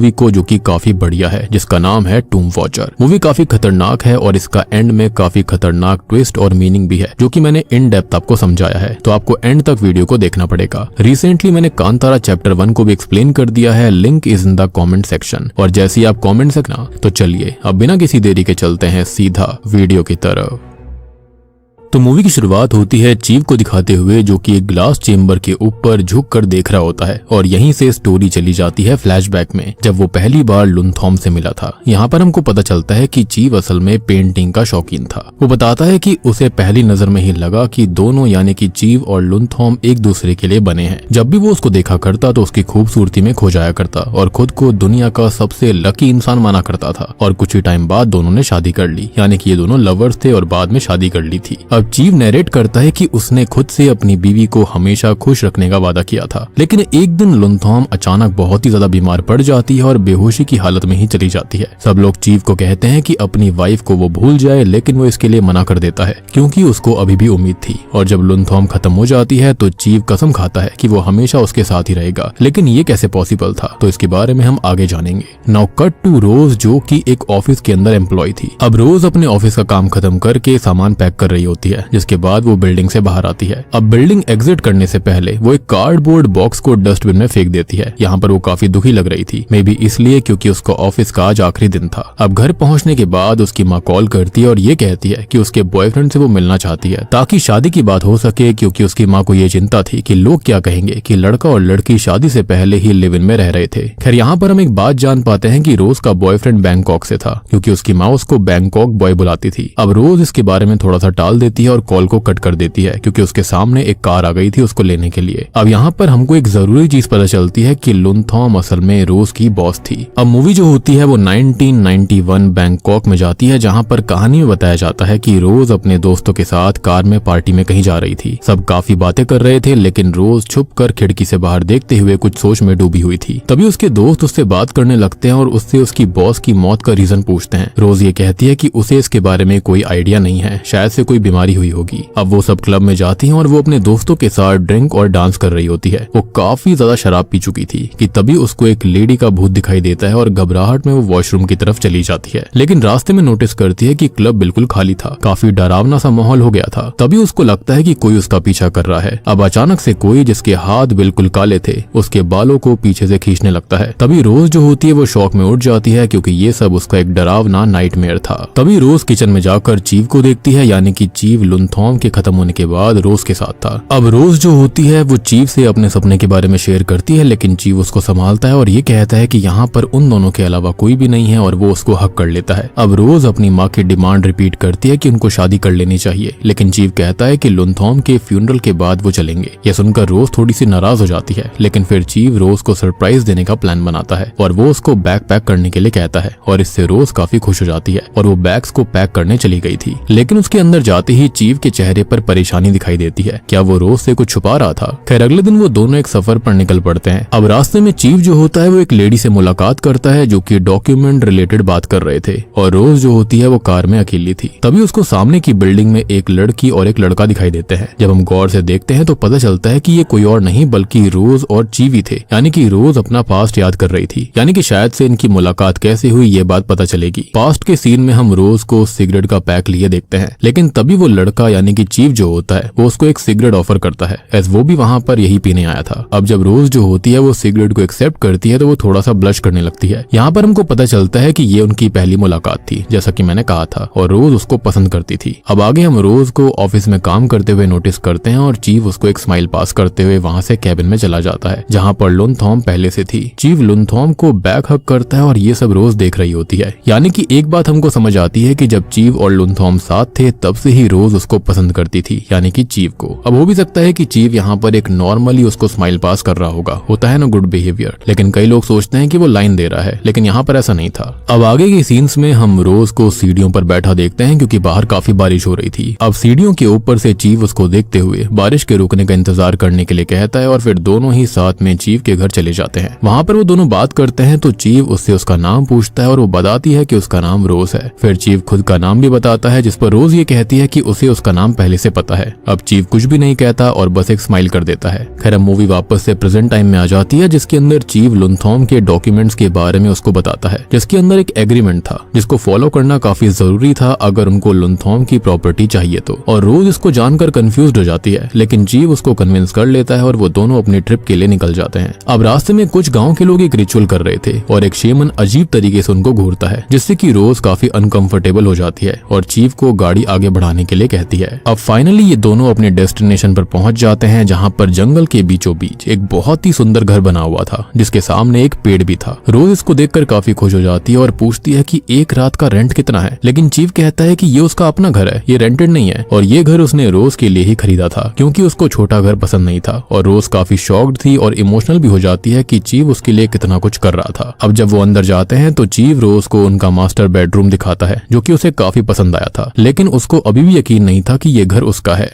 Movie को, जो कि काफी बढ़िया है, जिसका नाम है टूम वॉचर। मूवी काफी खतरनाक है और इसका एंड में काफी खतरनाक ट्विस्ट और मीनिंग भी है, जो कि मैंने इन डेप्थ आपको समझाया है, तो आपको एंड तक वीडियो को देखना पड़ेगा। रिसेंटली मैंने कांतारा चैप्टर 1 को भी एक्सप्लेन कर दिया है, link is in the comment section. और जैसे ही आप कमेंट सकना, तो चलिए अब बिना किसी देरी के चलते हैं सीधा वीडियो की तरफ। तो मूवी की शुरुआत होती है चीव को दिखाते हुए, जो कि एक ग्लास चेंबर के ऊपर झुक कर देख रहा होता है, और यहीं से स्टोरी चली जाती है फ्लैशबैक में, जब वो पहली बार लुनथॉम से मिला था। यहाँ पर हमको पता चलता है कि चीव असल में पेंटिंग का शौकीन था। वो बताता है कि उसे पहली नजर में ही लगा कि दोनों यानी कि चीव और लुनथॉम एक दूसरे के लिए बने हैं। जब भी वो उसको देखा करता तो उसकी खूबसूरती में खो जाया करता और खुद को दुनिया का सबसे लकी इंसान माना करता था। और कुछ ही टाइम बाद दोनों ने शादी कर ली, यानी कि ये दोनों लवर्स थे और बाद में शादी कर ली थी। अब चीव नरेट करता है कि उसने खुद से अपनी बीवी को हमेशा खुश रखने का वादा किया था, लेकिन एक दिन लुनथॉम अचानक बहुत ही ज्यादा बीमार पड़ जाती है और बेहोशी की हालत में ही चली जाती है। सब लोग चीव को कहते हैं कि अपनी वाइफ को वो भूल जाए, लेकिन वो इसके लिए मना कर देता है, क्योंकि उसको अभी भी उम्मीद थी। और जब लुनथॉम खत्म हो जाती है तो चीव कसम खाता है कि वो हमेशा उसके साथ ही रहेगा, लेकिन ये कैसे पॉसिबल था, तो इसके बारे में हम आगे जानेंगे। नाउ कट टू रोज, जो कि एक ऑफिस के अंदर एम्प्लॉय थी। अब रोज अपने ऑफिस का काम खत्म करके सामान पैक कर रही होती है, जिसके बाद वो बिल्डिंग से बाहर आती है। अब बिल्डिंग एग्जिट करने से पहले वो एक कार्डबोर्ड बॉक्स को डस्टबिन में फेंक देती है। यहाँ पर वो काफी दुखी लग रही थी, मे बी इसलिए क्योंकि उसका ऑफिस का आज आखिरी दिन था। अब घर पहुंचने के बाद उसकी माँ कॉल करती है और ये कहती है कि उसके बॉयफ्रेंड से वो मिलना चाहती है, ताकि शादी की बात हो सके, क्योंकि उसकी माँ को ये चिंता थी कि लोग क्या कहेंगे कि लड़का और लड़की शादी से पहले ही लिव इन में रह रहे थे। खैर यहाँ पर हम एक बात जान पाते हैं कि रोज का बॉयफ्रेंड बैंकॉक से था, क्योंकि उसकी माँ उसको बैंकॉक बॉय बुलाती थी। अब रोज इसके बारे में थोड़ा सा टाल देती है और कॉल को कट कर देती है, क्योंकि उसके सामने एक कार आ गई थी उसको लेने के लिए। अब यहाँ पर हमको एक जरूरी चीज पता चलती है कि लुनथॉम असल में रोज की बॉस थी। अब मूवी जो होती है वो 1991 बैंकॉक में जाती है, जहाँ पर कहानी में बताया जाता है कि रोज अपने दोस्तों के साथ कार में पार्टी में कहीं जा रही थी। सब काफी बातें कर रहे थे, लेकिन रोज छुप कर खिड़की से बाहर देखते हुए कुछ सोच में डूबी हुई थी। तभी उसके दोस्त उससे बात करने लगते हैं और उससे उसकी बॉस की मौत का रीजन पूछते हैं। रोज ये कहती है कि उसे इसके बारे में कोई आइडिया नहीं है, शायद से कोई बीमारी हुई होगी। अब वो सब क्लब में जाती हैं और वो अपने दोस्तों के साथ ड्रिंक और डांस कर रही होती है। वो काफी ज्यादा शराब पी चुकी थी कि तभी उसको एक लेडी का भूत दिखाई देता है और घबराहट में वो वॉशरूम की तरफ चली जाती है, लेकिन रास्ते में नोटिस करती है कि क्लब बिल्कुल खाली था। काफी डरावना सा माहौल हो गया था। तभी उसको लगता है कि कोई उसका पीछा कर रहा है। अब अचानक से कोई, जिसके हाथ बिल्कुल काले थे, उसके बालों को पीछे से खींचने लगता है। तभी रोज जो होती है वो शॉक में उठ जाती है, क्योंकि ये सब उसका एक डरावना नाइटमेयर था। तभी रोज किचन में जाकर चीव को देखती है, यानी कि चीव लुनथॉम के खत्म होने के बाद रोज के साथ था। अब रोज जो होती है वो चीव से अपने सपने के बारे में शेयर करती है, लेकिन चीव उसको संभालता है और ये कहता है कि यहाँ पर उन दोनों के अलावा कोई भी नहीं है, और वो उसको हक कर लेता है। अब रोज अपनी माँ की डिमांड रिपीट करती है कि उनको शादी कर लेनी चाहिए, लेकिन चीव कहता है कि लुनथॉम के फ्यूनरल के बाद वो चलेंगे। यह सुनकर रोज थोड़ी सी नाराज हो जाती है, लेकिन फिर चीव रोज को सरप्राइज देने का प्लान बनाता है और वो उसको बैग पैक करने के लिए कहता है, और इससे रोज काफी खुश हो जाती है और वो बैग्स को पैक करने चली गई थी। लेकिन उसके अंदर जाते ही चीव के चेहरे पर परेशानी दिखाई देती है। क्या वो रोज से कुछ छुपा रहा था? खैर अगले दिन वो दोनों एक सफर पर निकल पड़ते हैं। अब रास्ते में चीव जो होता है वो एक लेडी से मुलाकात करता है, जो कि डॉक्यूमेंट रिलेटेड बात कर रहे थे, और रोज जो होती है वो कार में अकेली थी। तभी उसको सामने की बिल्डिंग में एक लड़की और एक लड़का दिखाई देते हैं। जब हम गौर से देखते हैं तो पता चलता है कि ये कोई और नहीं बल्कि रोज और चीव ही थे, यानी कि रोज अपना पास्ट याद कर रही थी, यानी कि शायद से इनकी मुलाकात कैसे हुई ये बात पता चलेगी। पास्ट के सीन में हम रोज को सिगरेट का पैक लिए देखते हैं, लेकिन तभी वो लड़का यानी कि चीव जो होता है वो उसको एक सिगरेट ऑफर करता है, एज वो भी वहाँ पर यही पीने आया था। अब जब रोज जो होती है वो सिगरेट को एक्सेप्ट करती है तो वो थोड़ा सा ब्लश करने लगती है। यहाँ पर हमको पता चलता है कि ये उनकी पहली मुलाकात थी, जैसा कि मैंने कहा था, और रोज उसको पसंद करती थी। अब आगे हम रोज को ऑफिस में काम करते हुए नोटिस करते हैं और चीव उसको एक स्माइल पास करते हुए वहाँ से कैबिन में चला जाता है, जहाँ पर लुनथॉम पहले से थी। चीव लुनथॉम को बैक हक करता है और ये सब रोज देख रही होती है। यानी कि एक बात हमको समझ आती है कि जब चीव और लुनथॉम साथ थे तब से ही रोज उसको पसंद करती थी, यानी कि चीव को। अब हो भी सकता है कि चीव यहाँ पर एक नॉर्मली उसको स्माइल पास कर रहा होगा, होता है ना गुड बिहेवियर, लेकिन कई लोग सोचते हैं कि वो लाइन दे रहा है, लेकिन यहाँ पर ऐसा नहीं था। अब आगे के सीन्स में हम रोज को सीढ़ियों पर बैठा देखते हैं, क्योंकि बाहर काफी बारिश हो रही थी। अब सीढ़ियों के ऊपर से चीव उसको देखते हुए बारिश के रुकने का इंतजार करने के लिए कहता है, और फिर दोनों ही साथ में चीव के घर चले जाते हैं। वहाँ पर वो दोनों बात करते हैं तो चीव उससे उसका नाम पूछता है और वो बताती है कि उसका नाम रोज है। फिर चीव खुद का नाम भी बताता है, जिस पर रोज ये कहती है कि उसे उसका नाम पहले से पता है। अब चीफ कुछ भी नहीं कहता और बस एक स्माइल कर देता है। खैर अब मूवी वापस से प्रेजेंट टाइम में आ जाती है, जिसके अंदर चीफ लुनथॉम के डॉक्यूमेंट्स के बारे में उसको बताता है, जिसके अंदर एक एग्रीमेंट था जिसको फॉलो करना काफी जरूरी था अगर उनको लुनथॉम की प्रॉपर्टी चाहिए तो। और रोज इसको जानकर कंफ्यूज्ड हो जाती है, लेकिन चीफ उसको कन्विंस कर लेता है और वो दोनों अपनी ट्रिप के लिए निकल जाते हैं। अब रास्ते में कुछ गाँव के लोग एक रिचुअल कर रहे थे और एक शेमन अजीब तरीके से उनको घूरता है, जिससे कि रोज काफी अनकंफर्टेबल हो जाती है और चीफ को गाड़ी आगे बढ़ाने के लिए कहती है। अब फाइनली ये दोनों अपने डेस्टिनेशन पर पहुंच जाते हैं, जहां पर जंगल के बीचों बीच एक बहुत ही सुंदर घर बना हुआ था, जिसके सामने एक पेड़ भी था। रोज इसको देखकर काफी खुश हो जाती है और पूछती है कि एक रात का रेंट कितना है, लेकिन चीफ कहता है कि ये उसका अपना घर है, ये रेंटेड नहीं है और ये घर उसने रोज के लिए ही खरीदा था क्योंकि उसको छोटा घर पसंद नहीं था। और रोज काफी शॉक्ड थी और इमोशनल भी हो जाती है कि चीफ उसके लिए कितना कुछ कर रहा था। अब जब वो अंदर जाते हैं तो चीफ रोज को उनका मास्टर बेडरूम दिखाता है, जो कि उसे काफी पसंद आया था, लेकिन उसको अभी भी यकीन नहीं था कि ये घर उसका है।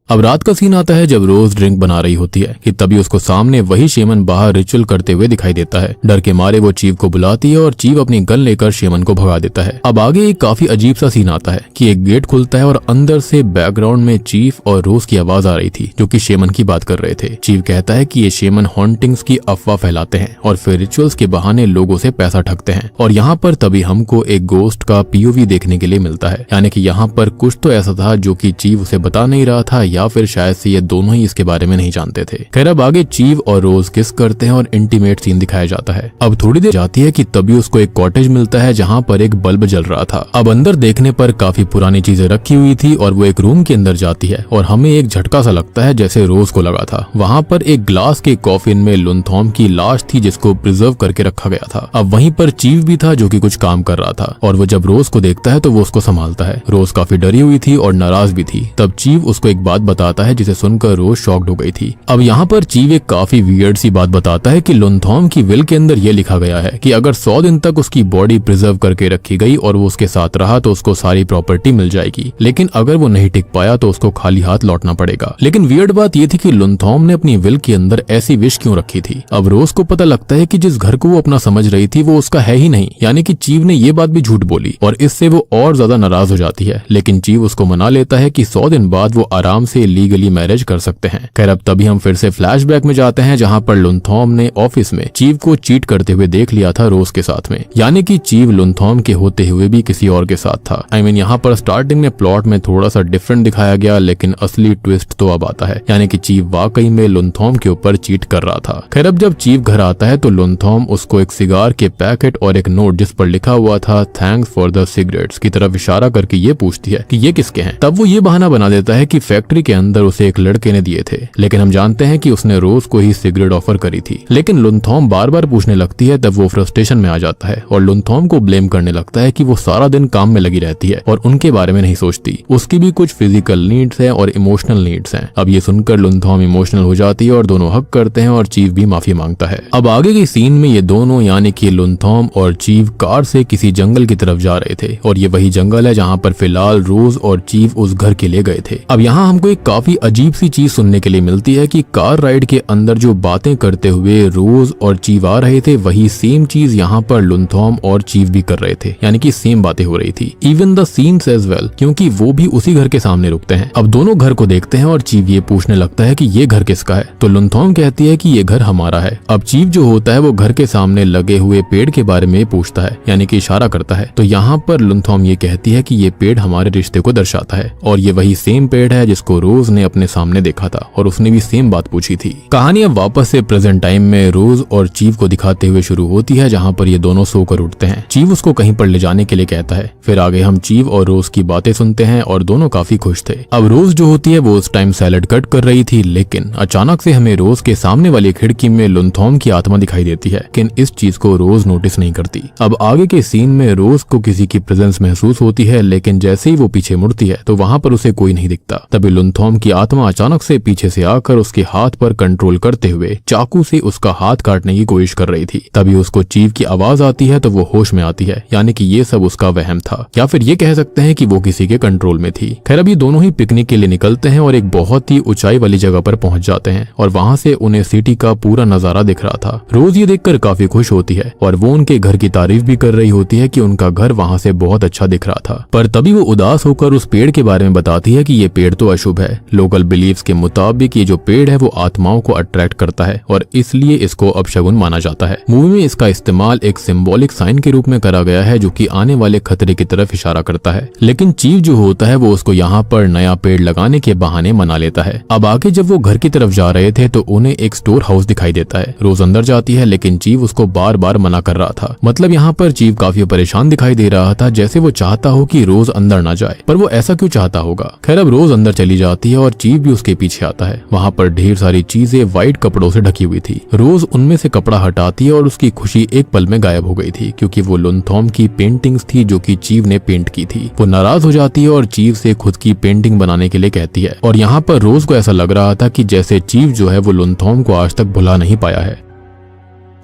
अब रात का सीन आता है जब रोज ड्रिंक बना रही होती है कि तभी उसको सामने वही शेमन बाहर रिचुअल करते हुए दिखाई देता है। डर के मारे वो चीफ को बुलाती है और चीफ अपनी गन लेकर शेमन को भगा देता है। अब आगे एक काफी अजीब सा सीन आता है कि एक गेट खुलता है और अंदर से बैकग्राउंड में चीफ और रोज की आवाज आ रही थी, जो कि शेमन की बात कर रहे थे। चीफ कहता है कि ये शेमन हॉन्टिंग्स की अफवाह फैलाते हैं और फिर रिचुअल्स के बहाने लोगों से पैसा ठगते हैं। और यहाँ पर तभी हमको एक गोस्ट का पीओवी देखने के लिए मिलता है, यानी कि यहाँ पर कुछ तो ऐसा था जो कि चीफ उसे बता नहीं रहा था, या फिर शायद से ये दोनों ही इसके बारे में नहीं जानते थे। खैर अब आगे चीफ और रोज किस करते हैं और इंटीमेट सीन दिखाया जाता है। अब थोड़ी देर जाती है कि तभी उसको एक कॉटेज मिलता है जहाँ पर एक बल्ब जल रहा था। अब अंदर देखने पर काफी पुरानी चीजें रखी हुई थी और वो एक रूम के अंदर जाती है और हमें एक झटका सा लगता है जैसे रोज को लगा था। वहाँ पर एक ग्लास के कॉफिन में लुनथॉम की लाश थी जिसको प्रिजर्व करके रखा गया था। अब वहीं पर चीफ भी था जो कि कुछ काम कर रहा था और वो जब रोज को देखता है तो वो उसको संभालता है। रोज काफी डरी हुई थी और नाराज भी थी। तब चीफ उसको एक बात बताता है जिसे सुनकर रोज शॉक्ड हो गई थी। अब यहाँ पर चीफ एक काफी वियर्ड सी बात बताता है कि लुनथॉम की विल के अंदर ये लिखा गया है कि अगर 100 दिन तक उसकी बॉडी प्रिजर्व करके रखी गई और वो उसके साथ रहा तो उसको सारी प्रॉपर्टी मिल जाएगी, लेकिन अगर वो नहीं टिक पाया तो उसको खाली हाथ लौटना पड़ेगा। लेकिन वियर्ड बात ये थी कि लुनथॉम ने अपनी विल के अंदर ऐसी विश क्यों रखी थी। अब रोज को पता लगता है कि जिस घर को वो अपना समझ रही थी वो उसका है ही नहीं, यानी कि चीफ ने ये बात भी झूठ बोली और इससे वो और ज्यादा नाराज हो जाती है। लेकिन चीफ उसको मना लेता है कि 100 दिन बाद वो आराम से लीगली मैरिज कर सकते हैं। खैर अब तभी हम फिर से फ्लैशबैक में जाते हैं जहां पर लुनथॉम ने ऑफिस में चीफ को चीट करते हुए देख लिया था रोज के साथ में, यानी कि चीफ लुनथॉम के होते हुए भी किसी और के साथ था। यहाँ पर स्टार्टिंग में प्लॉट में थोड़ा सा डिफरेंट दिखाया गया, लेकिन असली ट्विस्ट तो अब आता है, यानी कि चीफ वाकई में लुनथॉम के ऊपर चीट कर रहा था। खैर अब जब चीफ घर आता है तो लुनथॉम उसको एक सिगार के पैकेट और एक नोट जिस पर लिखा हुआ था थैंक्स फॉर द सिगरेट्स की तरफ इशारा करके ये पूछती है कि ये किसके हैं। तब वो ये बहाना बना देता है कि फैक्ट्री के अंदर उसे एक लड़के ने दिए थे, लेकिन हम जानते हैं कि उसने रोज को ही सिगरेट ऑफर करी थी। लेकिन लुनथॉम बार बार पूछने लगती है, तब वो फ्रस्ट्रेशन में आ जाता है और लुनथॉम को ब्लेम करने लगता है कि वो सारा दिन काम में लगी रहती है और उनके बारे में नहीं सोचती। उसकी भी कुछ फिजिकल नीड्स हैं और इमोशनल नीड्स हैं। अब ये सुनकर लुनथॉम इमोशनल हो जाती है और दोनों हक करते हैं और चीफ भी माफी मांगता है। अब आगे के सीन में ये दोनों यानी कि लुनथॉम और चीफ कार से किसी जंगल की तरफ जा रहे थे और ये वही जंगल है जहाँ पर फिलहाल रोज और चीफ उस घर के लिए गए थे। अब यहाँ हमको एक काफी अजीब सी चीज सुनने के लिए मिलती है कि कार राइड के अंदर जो बातें करते हुए रोज और चीफ आ रहे थे वही सेम चीज यहाँ पर लुनथॉम और चीफ भी कर रहे थे, यानी कि सेम बातें हो रही थी। Even the scenes as well, क्योंकि वो भी उसी घर के सामने रुकते हैं। अब दोनों घर को देखते हैं और चीफ ये पूछने लगता है कि ये घर किसका है, तो लुनथॉम कहती है कि ये घर हमारा है। अब चीफ जो होता है वो घर के सामने लगे हुए पेड़ के बारे में पूछता है, यानी कि इशारा करता है। तो यहाँ पर लुनथॉम ये कहती है कि ये पेड़ हमारे रिश्ते को दर्शाता है और ये वही सेम पेड़ है जिसको रोज ने अपने सामने देखा था और उसने भी सेम बात पूछी थी। कहानी अब वापस से प्रेजेंट टाइम में रोज और चीफ को दिखाते हुए शुरू होती है, जहाँ पर ये दोनों सोकर उठते हैं। चीफ उसको कहीं पर ले जाने के लिए कहता है। फिर आगे हम चीफ और रोज की बातें सुनते हैं और दोनों काफी खुश थे। अब रोज जो होती है वो उस टाइम सैलेड कट कर रही थी, लेकिन अचानक से हमें रोज के सामने वाली खिड़की में लुनथॉम की आत्मा दिखाई देती है, लेकिन इस चीज को रोज नोटिस नहीं करती। अब आगे के सीन में रोज को किसी की प्रेजेंस महसूस होती है, लेकिन जैसे ही वो पीछे मुड़ती है तो वहाँ पर उसे कोई नहीं दिखता। तभी लुनथॉम की आत्मा अचानक से पीछे से आकर उसके हाथ पर कंट्रोल करते हुए चाकू से उसका हाथ काटने की कोशिश कर रही थी। तभी उसको चीव की आवाज आती है तो वो होश में आती है, यानी कि ये सब उसका वहम था, या फिर ये कह सकते हैं कि वो किसी के कंट्रोल में थी। खैर अब ये दोनों ही पिकनिक के लिए निकलते हैं और एक बहुत ही ऊंचाई वाली जगह पर पहुंच जाते हैं और वहां से उन्हें सिटी का पूरा नजारा दिख रहा था। रोज ये देखकर काफी खुश होती है और वो उनके घर की तारीफ भी कर रही होती है कि उनका घर वहां से बहुत अच्छा दिख रहा था। पर तभी वो उदास होकर उस पेड़ के बारे में बताती है कि ये पेड़ तो अशुभ है। लोकल बिलीव्स के मुताबिक ये जो पेड़ है वो आत्माओं को अट्रैक्ट करता है और इसलिए इसको अपशगुन माना जाता है। मूवी में इसका इस्तेमाल एक सिंबॉलिक साइन के रूप में करा गया है जो कि आने वाले खतरे की तरफ इशारा करता है, लेकिन चीव जो होता है वो उसको यहाँ पर नया पेड़ लगाने के बहाने मना लेता है। अब आगे जब वो घर की तरफ जा रहे थे तो उन्हें एक स्टोर हाउस दिखाई देता है। रोज अंदर जाती है लेकिन चीव उसको बार बार मना कर रहा था। मतलब यहाँ पर चीव काफी परेशान दिखाई दे रहा था, जैसे वो चाहता हो कि रोज अंदर ना जाए। पर वो ऐसा क्यों चाहता होगा? खैर अब रोज अंदर चली जाती है और चीव भी उसके पीछे आता है। वहाँ पर ढेर सारी चीजें व्हाइट कपड़ों से ढकी हुई थी। रोज उनमें से कपड़ा हटाती है और उसकी खुशी एक पल में गायब हो गई थी, क्योंकि वो लुनथॉम की पेंटिंग्स थी जो कि चीव ने पेंट की थी। वो नाराज हो जाती है और चीव से खुद की पेंटिंग बनाने के लिए कहती है और यहाँ पर रोज को ऐसा लग रहा था कि जैसे चीव जो है वो लुनथॉम को आज तक भुला नहीं पाया है।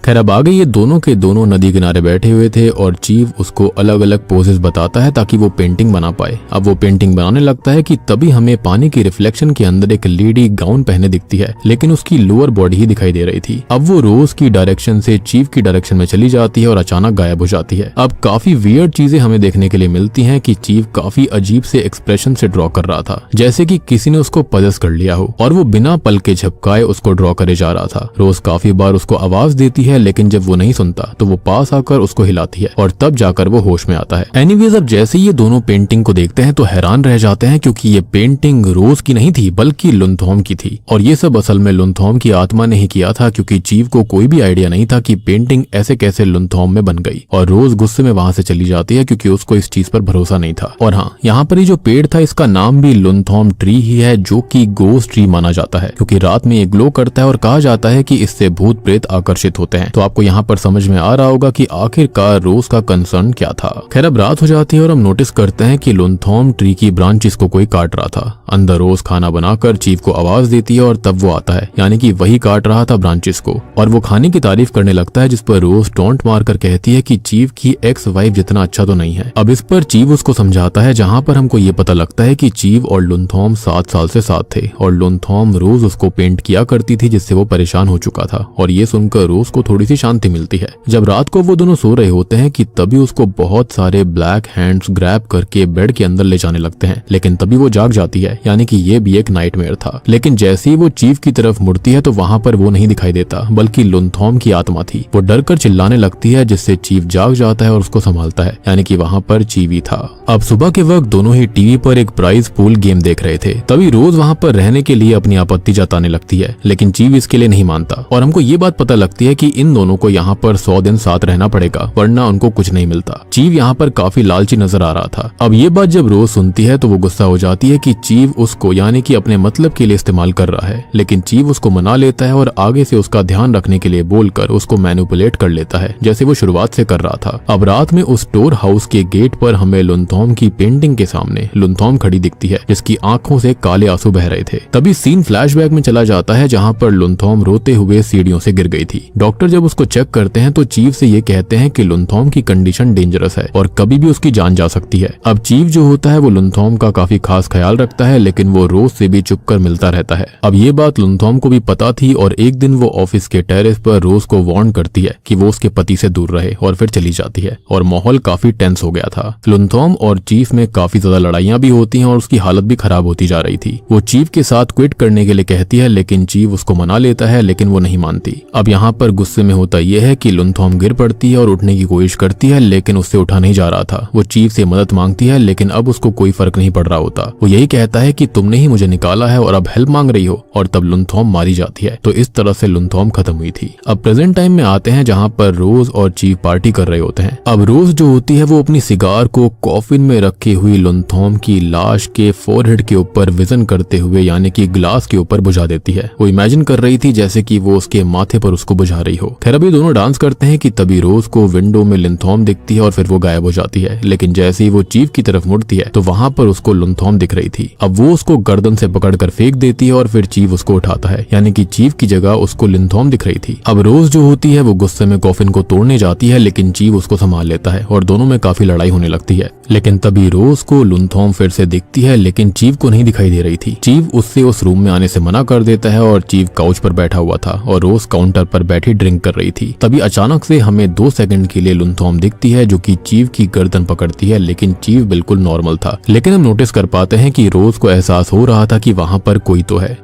खैर अब आगे ये दोनों के दोनों नदी किनारे बैठे हुए थे और चीव उसको अलग अलग पोजेस बताता है ताकि वो पेंटिंग बना पाए। अब वो पेंटिंग बनाने लगता है कि तभी हमें पानी की रिफ्लेक्शन के अंदर एक लेडी गाउन पहने दिखती है, लेकिन उसकी लोअर बॉडी ही दिखाई दे रही थी। अब वो रोज की डायरेक्शन से चीव की डायरेक्शन में चली जाती है और अचानक गायब हो जाती है। अब काफी वियर्ड चीजें हमें देखने के लिए मिलती है कि चीव काफी अजीब से एक्सप्रेशन से ड्रॉ कर रहा था, जैसे कि किसी ने उसको पजेस कर लिया हो, और वो बिना पल के झपकाए उसको ड्रॉ करे जा रहा था। रोज काफी बार उसको आवाज देती है, लेकिन जब वो नहीं सुनता तो वो पास आकर उसको हिलाती है और तब जाकर वो होश में आता है। एनीवेज अब जैसे ये दोनों पेंटिंग को देखते हैं तो हैरान रह जाते हैं, क्योंकि ये पेंटिंग रोज की नहीं थी बल्कि लुनथॉम की थी, और ये सब असल में लुनथॉम की आत्मा ने ही किया था, क्योंकि चीव को कोई भी आइडिया नहीं था कि पेंटिंग ऐसे कैसे लुनथॉम में बन गई। और रोज गुस्से में वहां से चली जाती है क्योंकि उसको इस चीज पर भरोसा नहीं था। और हाँ, यहाँ पर ये जो पेड़ था इसका नाम भी लुनथॉम ट्री ही है, जो कि गोस्ट ट्री माना जाता है, क्योंकि रात में ये ग्लो करता है और कहा जाता है कि इससे भूत प्रेत आकर्षित होते हैं। तो आपको यहाँ पर समझ में आ रहा होगा कि आखिरकार रोज का कंसर्न क्या था। खैर अब रात हो जाती है और हम नोटिस करते हैं कि लुनथॉम ट्री की ब्रांचेस को कोई काट रहा था। अंदर रोज खाना बनाकर चीव को आवाज देती है और तब वो आता है, यानी कि वही काट रहा था ब्रांचेस को, और वो खाने की तारीफ करने लगता है, जिस पर रोज टोंट मारकर कहती है कि चीव की एक्स वाइफ जितना अच्छा तो नहीं है। अब इस पर चीव उसको समझाता है, जहाँ पर हमको ये पता लगता है कि चीव और लुनथॉम 7 साल से साथ थे और लुनथॉम रोज उसको पेंट किया करती थी, जिससे वो परेशान हो चुका था। और ये सुनकर रोज को थोड़ी सी शांति मिलती है। जब रात को वो दोनों सो रहे होते हैं कि तभी उसको बहुत सारे ब्लैक हैंड्स ग्रैब करके बेड के अंदर ले जाने लगते हैं, लेकिन तभी वो जाग जाती है, यानी कि ये भी एक नाइटमेयर था। लेकिन जैसे ही वो चीव की तरफ मुड़ती है तो वहां पर वो नहीं दिखाई देता, बल्कि लुनथॉम की आत्मा थी। वो डर कर चिल्लाने लगती है, जिससे चीव जाग जाता है और उसको संभालता है, यानी कि वहां पर चीव ही था। अब सुबह के वक्त दोनों ही टीवी पर एक प्राइज पूल गेम देख रहे थे। तभी रोज वहां पर रहने के लिए अपनी आपत्ति जताने लगती है, लेकिन चीव इसके लिए नहीं मानता, और हमको ये बात पता लगती है कि इन दोनों को यहाँ पर 100 दिन साथ रहना पड़ेगा, वरना उनको कुछ नहीं मिलता। चीव यहाँ पर काफी लालची नजर आ रहा था। अब ये बात जब रोज सुनती है तो वो गुस्सा हो जाती है कि चीव उसको यानी कि अपने मतलब के लिए इस्तेमाल कर रहा है, लेकिन चीव उसको मना लेता है और आगे से उसका ध्यान रखने के लिए बोलकर उसको मैनिपुलेट कर लेता है, जैसे वो शुरुआत से कर रहा था। अब रात में उस स्टोर हाउस के गेट पर हमें लुनथॉम की पेंटिंग के सामने लुनथॉम खड़ी दिखती है, जिसकी आंखों से काले आंसू बह रहे थे। तभी सीन फ्लैशबैक में चला जाता है, जहाँ पर लुनथॉम रोते हुए सीढ़ियों से गिर गई थी। डॉक्टर जब उसको चेक करते हैं तो चीव से ये कहते हैं कि लुनथॉम की कंडीशन डेंजरस है और कभी भी उसकी जान जा सकती है। अब चीव जो होता है वो लुनथॉम का काफी खास ख्याल रखता है, लेकिन वो रोज से भी चुप कर मिलता रहता है। अब ये बात लुनथॉम को भी पता थी और एक दिन वो ऑफिस के टेरेस पर रोज को वार्न करती है कि वो उसके पति से दूर रहे, और फिर चली जाती है और माहौल काफी टेंस हो गया था। लुनथॉम और चीव में काफी ज्यादा लड़ाइयां भी होती हैं और उसकी हालत भी खराब होती जा रही थी। वो चीव के साथ क्विट करने के लिए कहती है, लेकिन चीव उसको मना लेता है, लेकिन वो नहीं मानती। अब यहाँ पर गुस्से में होता यह है कि लुनथॉम गिर पड़ती है और उठने की कोशिश करती है, लेकिन उससे उठा नहीं जा रहा था। वो चीव से मदद मांगती है, लेकिन अब उसको कोई फर्क नहीं पड़ रहा होता। वो यही कहता है कि तुमने ही मुझे निकाला है और अब हेल्प मांग रही हो, और तब लुनथॉम मारी जाती है। तो इस तरह से लुनथॉम खत्म हुई थी। अब प्रेजेंट टाइम में आते हैं, जहाँ पर रोज और चीव पार्टी कर रहे होते हैं। अब रोज जो होती है वो अपनी सिगार को कॉफिन में रखी हुई लुनथॉम की लाश के फोरहेड के ऊपर विजन करते हुए, यानी कि ग्लास के ऊपर बुझा देती है। वो इमेजिन कर रही थी जैसे कि वो उसके माथे पर उसको बुझा रही हो, हो। खैर अभी दोनों डांस करते हैं कि तभी रोज को विंडो में लिंथॉम दिखती है और फिर वो गायब हो जाती है। लेकिन जैसे ही वो चीफ की तरफ मुड़ती है तो वहां पर उसको लिंथॉम दिख रही थी। अब वो उसको गर्दन से पकड़कर फेंक देती है और फिर चीफ उसको उठाता है, यानी कि चीफ की जगह उसको लिंथॉम दिख रही थी। अब रोज जो होती है वो गुस्से में कॉफिन को तोड़ने जाती है, लेकिन चीफ उसको संभाल लेता है और दोनों में काफी लड़ाई होने लगती है। लेकिन तभी रोज को लिंथॉम फिर से दिखती है, लेकिन चीफ को नहीं दिखाई दे रही थी। चीफ उससे उस रूम में आने से मना कर देता है और चीफ काउच पर बैठा हुआ था और रोज काउंटर पर बैठी ड्रिंक कर रही थी। तभी अचानक से हमें 2 सेकंड के लिए लिंथॉम दिखती है जो कि चीफ की गर्दन पकड़ती है, लेकिन चीफ बिल्कुल नॉर्मल था। लेकिन हम नोटिस कर पाते हैं कि रोज को एहसास हो रहा था कि वहां पर कोई तो है।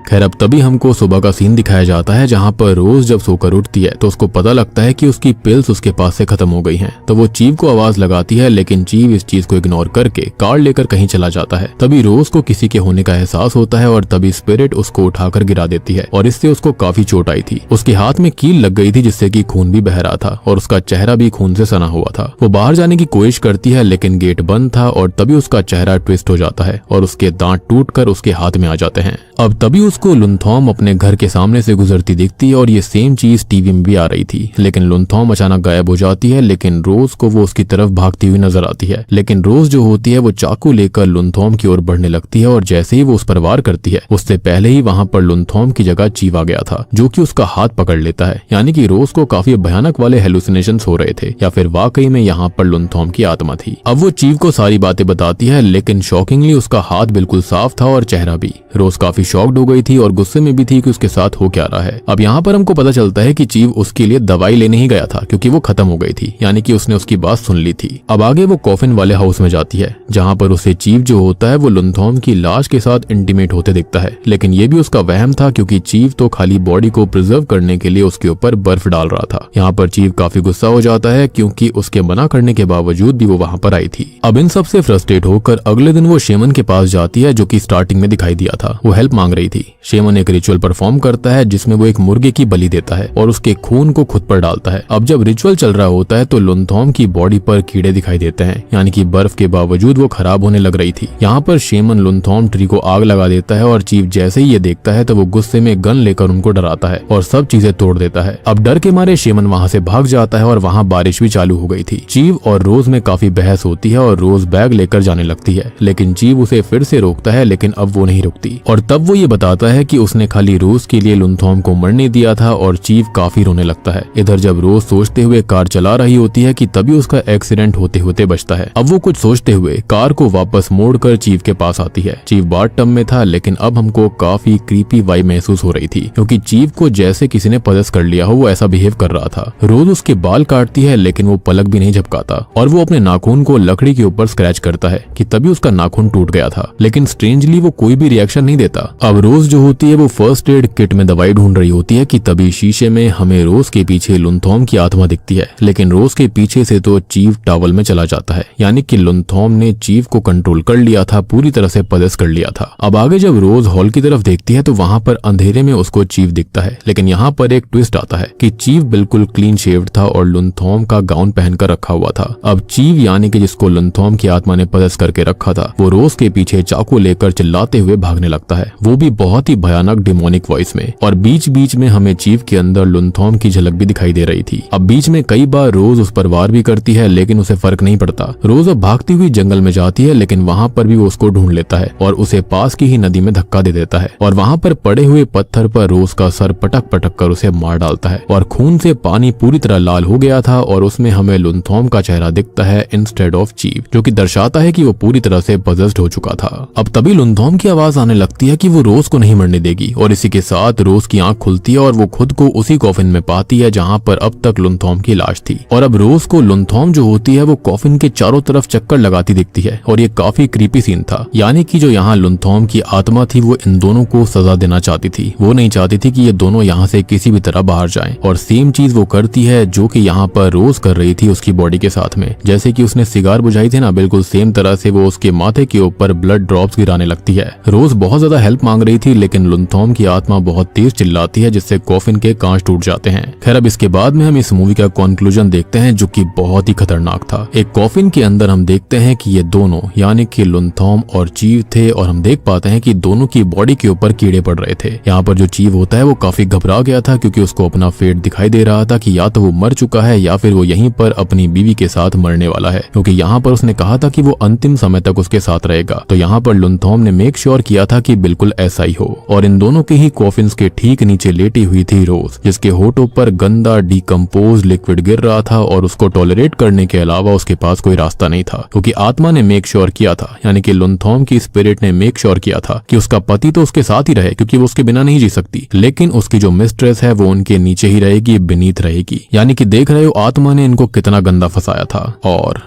खैर अब तभी हमको सुबह का सीन दिखाया जाता है जहां पर रोज जब सोकर उठती है तो उसको पता लगता है कि उसकी पिल्स उसके पास से खत्म हो गई हैं। तो वो चीफ को आवाज लगाती है, लेकिन चीफ इस चीज को इग्नोर करके कार लेकर कहीं चला जाता है। तभी रोज को किसी के होने का एहसास होता है और तभी स्पिरिट उसको उठाकर गिरा देती है और इससे उसको काफी चोट आई थी। उसके हाथ में कील लग गई थी जिससे कि खून भी बह रहा था और उसका चेहरा भी खून से सना हुआ था। वो बाहर जाने की कोशिश करती है लेकिन गेट बंद था और तभी उसका चेहरा ट्विस्ट हो जाता है और उसके दांत टूटकर उसके हाथ में आ जाते हैं। अब तभी उसको लिंथॉम अपने घर के सामने से गुजरती दिखती है और ये सेम चीज टीवी में भी आ रही थी। लेकिन लिंथॉम अचानक गायब हो जाती है, लेकिन रोज को वो उसकी तरफ भागती हुई नजर आती है। लेकिन रोज जो होती है वो चाकू लेकर लिंथॉम की ओर बढ़ने लगती है और जैसे ही वो उस पर वार करती है उससे पहले ही वहां पर लिंथॉम की जगह चीफ आ गया था जो कि उसका हाथ पकड़ लेता है। यानी कि रोज को काफी भयानक वाले हेलुसिनेशंस हो रहे थे या फिर वाकई में यहाँ पर लिंथॉम की आत्मा थी। अब वो चीफ को सारी बातें बताती है, लेकिन शॉकिंगली उसका हाथ बिल्कुल साफ था और चेहरा भी। रोज काफी शॉक्ड हो गई थी और गुस्से में भी थी कि उसके साथ हो क्या रहा है। अब यहाँ पर हमको पता चलता है कि चीफ उसके लिए दवाई लेने ही गया था क्योंकि वो खत्म हो गई थी, यानी कि उसने उसकी बात सुन ली थी। अब आगे वो कॉफिन वाले हाउस में जाती है जहाँ पर उसे चीफ जो होता है वो लिंथॉम की लाश के साथ इंटीमेट होते दिखता है। लेकिन ये भी उसका वहम था क्योंकि चीफ तो खाली बॉडी को प्रिजर्व करने के लिए उसके ऊपर बर्फ डाल रहा था। यहाँ पर चीफ काफी गुस्सा हो जाता है क्योंकि उसके मना करने के बावजूद भी वो वहाँ पर आई थी। अब इन सब से फ्रस्ट्रेट होकर अगले दिन वो शेमन के पास जाती है जो कि स्टार्टिंग में दिखाई दिया था। वो हेल्प मांग रही थी। शेमन एक रिचुअल परफॉर्म करता है जिसमें वो एक मुर्गे की बलि देता है और उसके खून को खुद पर डालता है। अब जब रिचुअल चल रहा होता है तो लिंथॉम की बॉडी पर कीड़े दिखाई देते हैं, यानी कि बर्फ के बावजूद वो खराब होने लग रही थी। यहाँ पर शेमन लिंथॉम ट्री को आग लगा देता है और चीफ जैसे ही ये देखता है तो वो गुस्से में गन लेकर उनको डराता है और सब चीजें तोड़ देता है। अब डर के मारे शेमन वहाँ से भाग जाता है और वहाँ बारिश भी चालू हो गई थी। चीफ और रोज में काफी बहस होती है और रोज बैग लेकर जाने लगती है, लेकिन चीफ उसे फिर से रोकता है, लेकिन अब वो नहीं रुकती। और तब वो ये बताता है कि उसने खाली रोज के लिए लिंथॉम को मरने दिया था और चीफ काफी रोने लगता है। इधर जब रोज सोचते हुए कार चला रही होती है कि तभी उसका एक्सीडेंट होते होते बचता है। अब वो कुछ सोचते हुए कार को वापस मोड़कर चीफ के पास आती है। चीफ बाथटब में था, लेकिन अब हमको काफी क्रीपी वाइब महसूस हो रही थी क्योंकि चीफ को जैसे किसी ने पदस कर लिया हो वो ऐसा बिहेव कर रहा था। रोज उसके बाल काटती है लेकिन वो पलक भी नहीं झपकाता और वो अपने नाखून को लकड़ी के ऊपर स्क्रैच करता है कि तभी उसका नाखून टूट गया था, लेकिन स्ट्रेंजली वो कोई भी रिएक्शन नहीं देता। अब रोज जो होती है वो फर्स्ट एड किट में दवाई ढूंढ रही होती है कि तभी शीशे में हमें रोज के पीछे लिंथॉम की आत्मा दिखती है, लेकिन रोज के पीछे से तो चीफ टॉवल में चला जाता है, यानी कि लिंथॉम ने चीफ को कंट्रोल कर लिया था, पूरी तरह से पदस कर लिया था। अब आगे जब रोज हॉल की तरफ देखती है तो वहां पर अंधेरे में उसको चीफ दिखता है, लेकिन यहाँ पर एक ट्विस्ट आता है कि चीफ बिल्कुल क्लीन शेव्ड था और लिंथॉम का गाउन पहनकर रखा हुआ था। अब चीफ यानी कि जिसको लिंथॉम की आत्मा ने पदस करके रखा था वो रोज के पीछे चाकू लेकर चिल्लाते हुए भागने लगता है, वो भी बहुत ही भयानक डिमोनिक वॉइस में। और बीच बीच में हमें चीफ के अंदर लिंथॉम की झलक भी दिखाई दे रही थी। अब बीच में कई बार रोज उस पर वार भी करती है लेकिन उसे फर्क नहीं पड़ता। रोज अब भागती हुई जंगल में जाती है, लेकिन वहां पर भी वो उसको ढूंढ लेता है और उसे पास की ही नदी में धक्का दे देता है और वहां पर पड़े हुए पत्थर पर रोज का सर पटक पटक कर उसे मार डालता है और खून से पानी पूरी तरह लाल हो गया था और उसमें हमें लिंथॉम का चेहरा दिखता है इंस्टेड ऑफ चीफ, जो कि दर्शाता है कि वो पूरी तरह से पजेस्ड हो चुका था। अब तभी लिंथॉम की आवाज आने लगती है कि वो रोज को नहीं मरने देगी और इसी के साथ रोज की आंख खुलती है और वो खुद को उसी कॉफिन में पाती है जहां पर अब तक लिंथॉम की लाश थी। और अब रोज को लिंथॉम जो होती है वो कॉफिन के चारों तरफ चक्कर लगाती दिखती है और ये काफी क्रीपी सीन था, यानी कि जो यहाँ लिंथॉम की आत्मा थी वो इन दोनों को सजा देना चाहती थी। वो नहीं चाहती थी कि ये दोनों यहाँ से किसी भी तरह बाहर जाएं और सेम चीज वो करती है जो कि यहाँ पर रोज कर रही थी उसकी बॉडी के साथ में। जैसे कि उसने सिगार बुझाई थी ना, बिल्कुल सेम तरह से वो उसके माथे के ऊपर ब्लड ड्रॉप्स गिराने लगती है। रोज बहुत ज्यादा हेल्प मांग रही थी लेकिन लुनथॉम की आत्मा बहुत तेज चिल्लाती है जिससे कॉफिन के कांच टूट जाते हैं। खैर अब इसके बाद में हम इस मूवी का कंक्लूजन देखते हैं जो कि बहुत ही खतरनाक था। एक कॉफिन के अंदर हम देखते हैं कि ये दोनों यानी कि लुनथॉम और चीव थे और हम देख पाते हैं कि दोनों की बॉडी के ऊपर कीड़े पड़ रहे थे। यहाँ पर जो चीव होता है वो काफी घबरा गया था क्योंकि उसको अपना फेट दिखाई दे रहा था कि या तो वो मर चुका है या फिर वो यहीं पर अपनी बीवी के साथ मरने वाला है, क्योंकि यहाँ पर उसने कहा था कि वो अंतिम समय तक उसके साथ रहेगा। तो यहाँ पर लुनथॉम ने मेक श्योर किया था कि बिल्कुल ऐसा ही हो। और इन दोनों के ही कॉफिन्स के ठीक नीचे लेटी हुई थी रोज, जिसके होठों पर गंदा डिकम्पोज लिक्विड गिर रहा था और उसको टॉलरेट करने के अलावा उसके पास कोई रास्ता नहीं था, क्योंकि आत्मा ने मेक श्योर किया था, यानी कि लुनथॉम की स्पिरिट ने मेक श्योर किया था कि उसका पति तो उसके साथ ही रहे क्योंकि वो उसके बिना नहीं जी सकती, लेकिन उसकी जो मिस्ट्रेस है वो उनके नीचे ही रहेगी, बेनीथ रहेगी। यानी कि देख रहे हो आत्मा ने इनको कितना गंदा फंसाया था। और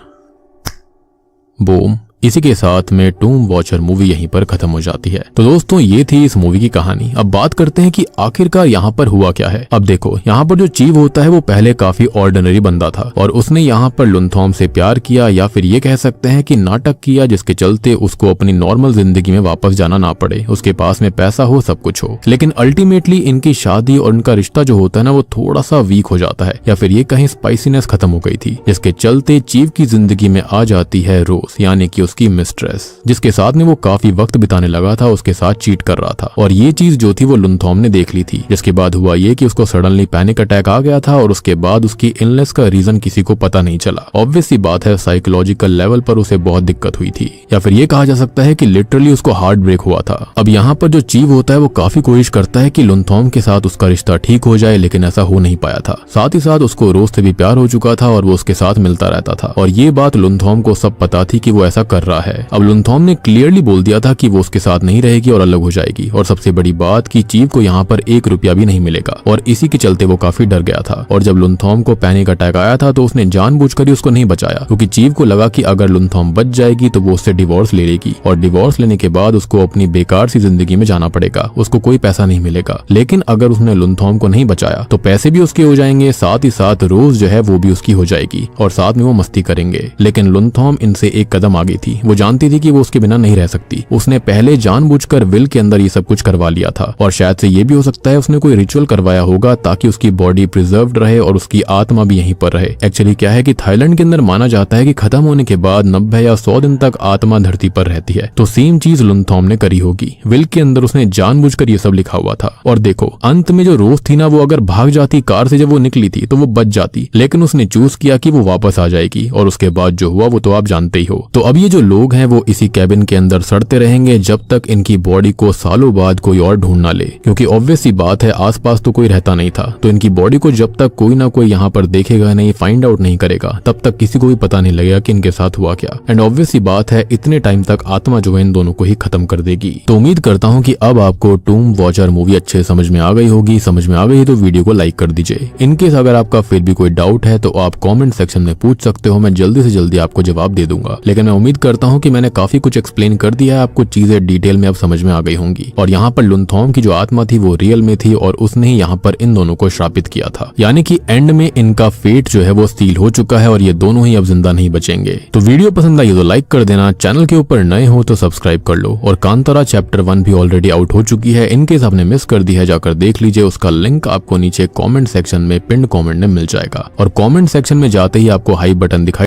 बूम, इसी के साथ में टूम वॉचर मूवी यहीं पर खत्म हो जाती है। तो दोस्तों ये थी इस मूवी की कहानी। अब बात करते हैं कि आखिरकार यहाँ पर हुआ क्या है। अब देखो यहाँ पर जो चीव होता है वो पहले काफी ऑर्डिनरी बंदा था और उसने यहाँ पर लुनथॉम से प्यार किया या फिर ये कह सकते हैं कि नाटक किया, जिसके चलते उसको अपनी नॉर्मल जिंदगी में वापस जाना ना पड़े, उसके पास में पैसा हो, सब कुछ हो। लेकिन अल्टीमेटली इनकी शादी और उनका रिश्ता जो होता है ना वो थोड़ा सा वीक हो जाता है या फिर ये कहीं स्पाइसीनेस खत्म हो गई थी, जिसके चलते चीव की जिंदगी में आ जाती है रोज, यानी कि की मिस्ट्रेस, जिसके साथ में वो काफी वक्त बिताने लगा था, उसके साथ चीट कर रहा था। और ये चीज जो थी वो लुनथॉम ने देख ली थी, जिसके बाद हुआ ये कि उसको सडनली पैनिक अटैक आ गया था और उसके बाद उसकी इलनेस का रीजन किसी को पता नहीं चला। ऑब्वियस सी बात है साइकोलॉजिकल लेवल पर उसे बहुत दिक्कत हुई थी, या फिर ये कहा जा सकता है कि लिटरली उसको हार्ट ब्रेक हुआ था। अब यहाँ पर जो चीव होता है वो काफी कोशिश करता है कि लुनथॉम के साथ उसका रिश्ता ठीक हो जाए, लेकिन ऐसा हो नहीं पाया था। साथ ही साथ उसको रोज से भी प्यार हो चुका था और वो उसके साथ मिलता रहता था और ये बात लुनथॉम को सब पता थी कि वो ऐसा कर रहा है। अब लुनथॉम ने क्लियरली बोल दिया था कि वो उसके साथ नहीं रहेगी और अलग हो जाएगी, और सबसे बड़ी बात कि चीव को यहाँ पर 1 रुपया भी नहीं मिलेगा, और इसी के चलते वो काफी डर गया था। और जब लुनथॉम को पैनिक अटैक आया था तो उसने जानबूझकर ही उसको नहीं बचाया, क्योंकि चीव को लगा कि अगर लुनथॉम बच जाएगी तो वो उससे डिवोर्स ले लेगी और डिवोर्स लेने के बाद उसको अपनी बेकार सी जिंदगी में जाना पड़ेगा, उसको कोई पैसा नहीं मिलेगा। लेकिन अगर उसने लुनथॉम को नहीं बचाया तो पैसे भी उसके हो जाएंगे, साथ ही साथ रोज जो है वो भी उसकी हो जाएगी और साथ में वो मस्ती करेंगे। लेकिन लुनथॉम इनसे एक कदम आगे थी, वो जानती थी कि वो उसके बिना नहीं रह सकती। उसने पहले जानबूझकर विल के अंदर ये सब कुछ करवा लिया था, और शायद से ये भी हो सकता है उसने कोई रिचुअल करवाया होगा ताकि उसकी बॉडी प्रिजर्व्ड रहे और उसकी आत्मा भी यहीं पर रहे। एक्चुअली क्या है कि थाईलैंड के अंदर माना जाता है कि खत्म होने के बाद 90 या 100 दिन तक आत्मा धरती पर रहती है, तो सेम चीज लुनथॉम ने करी होगी। विल के अंदर उसने जानबूझकर ये सब लिखा हुआ था। और देखो अंत में जो रोज थी ना वो अगर भाग जाती कार से जब वो निकली थी तो वो बच जाती, लेकिन उसने चूज किया कि वो वापस आ जाएगी, और उसके बाद जो हुआ वो तो आप जानते ही हो। तो अब ये जो लोग हैं वो इसी कैबिन के अंदर सड़ते रहेंगे जब तक इनकी बॉडी को सालों बाद कोई और ढूंढ ना ले, क्योंकि ऑब्वियस सी बात है आसपास तो कोई रहता नहीं था, तो इनकी बॉडी को जब तक कोई ना कोई यहाँ पर देखेगा नहीं, फाइंड आउट नहीं करेगा, तब तक किसी को भी पता नहीं लगेगा कि इनके साथ हुआ क्या। एंड ऑब्वियस सी बात है इतने टाइम तक आत्मा जो है इन दोनों को ही खत्म कर देगी। तो उम्मीद करता हूँ कि अब आपको टूम वॉचर मूवी अच्छे समझ में आ गई होगी। समझ में आ गई है तो वीडियो को लाइक कर दीजिए। इनकेस अगर आपका फिर भी कोई डाउट है तो आप कॉमेंट सेक्शन में पूछ सकते हो, मैं जल्दी से जल्दी आपको जवाब दे दूंगा। लेकिन मैं उम्मीद करता हूँ कि मैंने काफी कुछ एक्सप्लेन कर दिया है, आपको चीजें डिटेल में अब समझ में आ गई होंगी। और यहाँ पर लुनथॉम की जो आत्मा थी वो रियल में थी और उसने ही यहाँ पर इन दोनों को श्रापित किया था, यानी कि एंड में इनका फेट जो है वो सील हो चुका है और ये दोनों ही अब जिंदा नहीं बचेंगे। तो वीडियो पसंद आई तो लाइक कर देना, चैनल के ऊपर नए हो तो सब्सक्राइब कर लो, और कांतारा चैप्टर 1 भी ऑलरेडी आउट हो चुकी है, इनकेस आपने मिस कर दी है जाकर देख लीजिए। उसका लिंक आपको नीचे कॉमेंट सेक्शन में पिन कॉमेंट में मिल जाएगा, और कॉमेंट सेक्शन में जाते ही आपको हाई बटन दिखाई